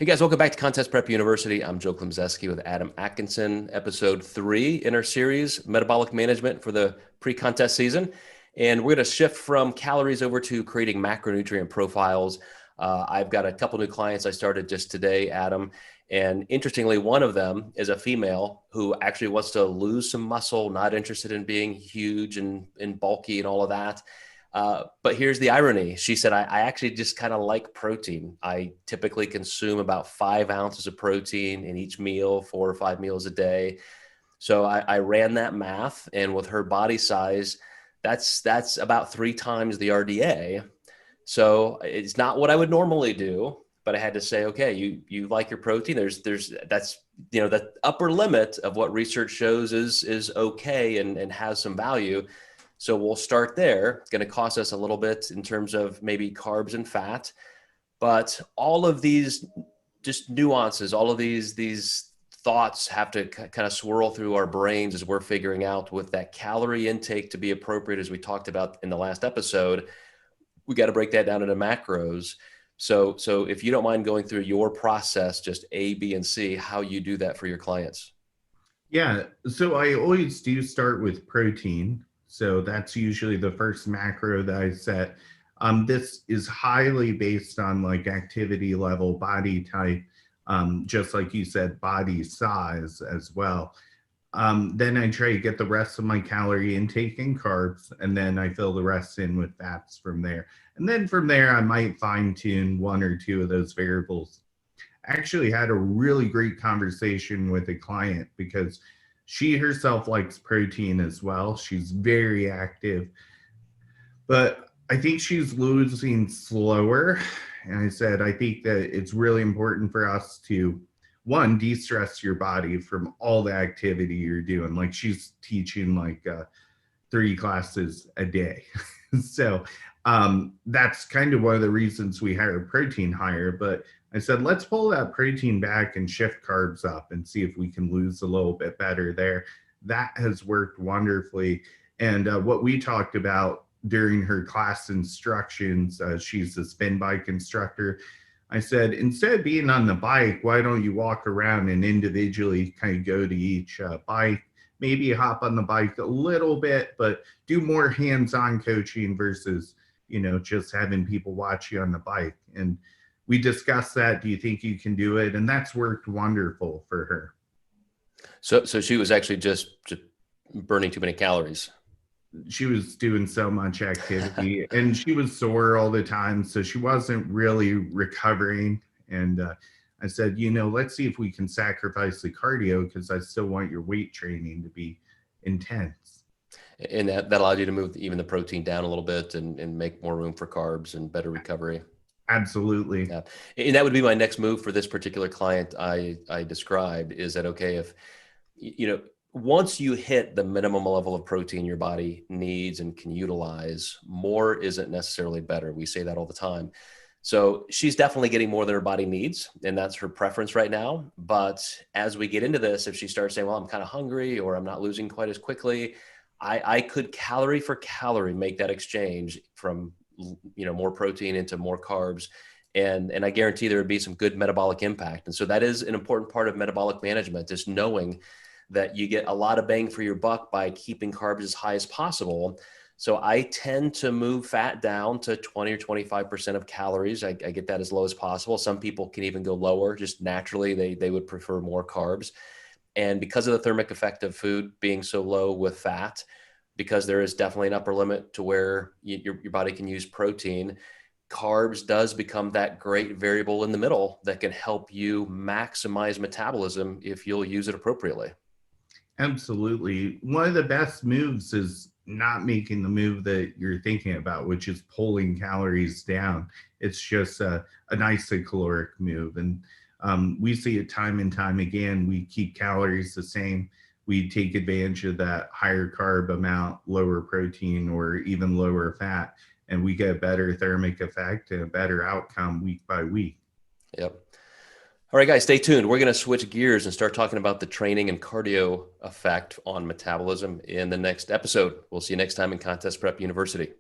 Hey guys, welcome back to Contest Prep University. I'm Joe Klemczewski with Adam Atkinson, episode 3 in our series, Metabolic Management for the pre-contest season. And we're going to shift from calories over to creating macronutrient profiles. I've got a couple new clients I started just today, Adam. And interestingly, one of them is a female who actually wants to lose some muscle, not interested in being huge and bulky and all of that. But here's the irony. She said, I actually just kind of like protein. I typically consume about 5 ounces of protein in each meal, 4 or 5 meals a day. So I ran that math, and with her body size, that's about 3 times the RDA. So it's not what I would normally do, but I had to say, okay, you like your protein. That's the upper limit of what research shows is okay and has some value. So we'll start there. It's going to cost us a little bit in terms of maybe carbs and fat, but all of these just nuances, all of these thoughts have to kind of swirl through our brains as we're figuring out with that calorie intake to be appropriate, as we talked about in the last episode. We got to break that down into macros. So if you don't mind going through your process, just A, B, and C, how you do that for your clients. Yeah, so I always do start with protein. So that's usually the first macro that I set. This is highly based on like activity level, body type, just like you said, body size as well. Then I try to get the rest of my calorie intake in carbs, and then I fill the rest in with fats from there. And then from there, I might fine tune 1 or 2 of those variables. Actually had a really great conversation with a client because she herself likes protein as well. She's very active, but I think she's losing slower. And I said, I think that it's really important for us to, one, de-stress your body from all the activity you're doing. Like she's teaching like 3 classes a day. So that's kind of one of the reasons we hire protein higher. But I said, let's pull that protein back and shift carbs up and see if we can lose a little bit better there. That has worked wonderfully. And what we talked about during her class instructions, she's a spin bike instructor. I said, instead of being on the bike, why don't you walk around and individually kind of go to each bike, maybe hop on the bike a little bit, but do more hands-on coaching versus, just having people watch you on the bike. And we discussed that. Do you think you can do it? And that's worked wonderful for her. So she was actually just burning too many calories. She was doing so much activity and she was sore all the time. So she wasn't really recovering. And I said, let's see if we can sacrifice the cardio because I still want your weight training to be intense. And that allowed you to move even the protein down a little bit and make more room for carbs and better recovery. Absolutely. Yeah. And that would be my next move for this particular client I described, is that, okay, if, once you hit the minimum level of protein your body needs and can utilize, more isn't necessarily better. We say that all the time. So she's definitely getting more than her body needs, and that's her preference right now. But as we get into this, if she starts saying, well, I'm kind of hungry or I'm not losing quite as quickly, I could calorie for calorie make that exchange from more protein into more carbs. And I guarantee there would be some good metabolic impact. And so that is an important part of metabolic management, is knowing that you get a lot of bang for your buck by keeping carbs as high as possible. So I tend to move fat down to 20 or 25% of calories. I get that as low as possible. Some people can even go lower. Just naturally, they would prefer more carbs. And because of the thermic effect of food being so low with fat, because there is definitely an upper limit to where your body can use protein, carbs does become that great variable in the middle that can help you maximize metabolism if you'll use it appropriately. Absolutely. One of the best moves is not making the move that you're thinking about, which is pulling calories down. It's just an isocaloric move. And we see it time and time again. We keep calories the same. We take advantage of that higher carb amount, lower protein, or even lower fat, and we get a better thermic effect and a better outcome week by week. Yep. All right, guys, stay tuned. We're going to switch gears and start talking about the training and cardio effect on metabolism in the next episode. We'll see you next time in Contest Prep University.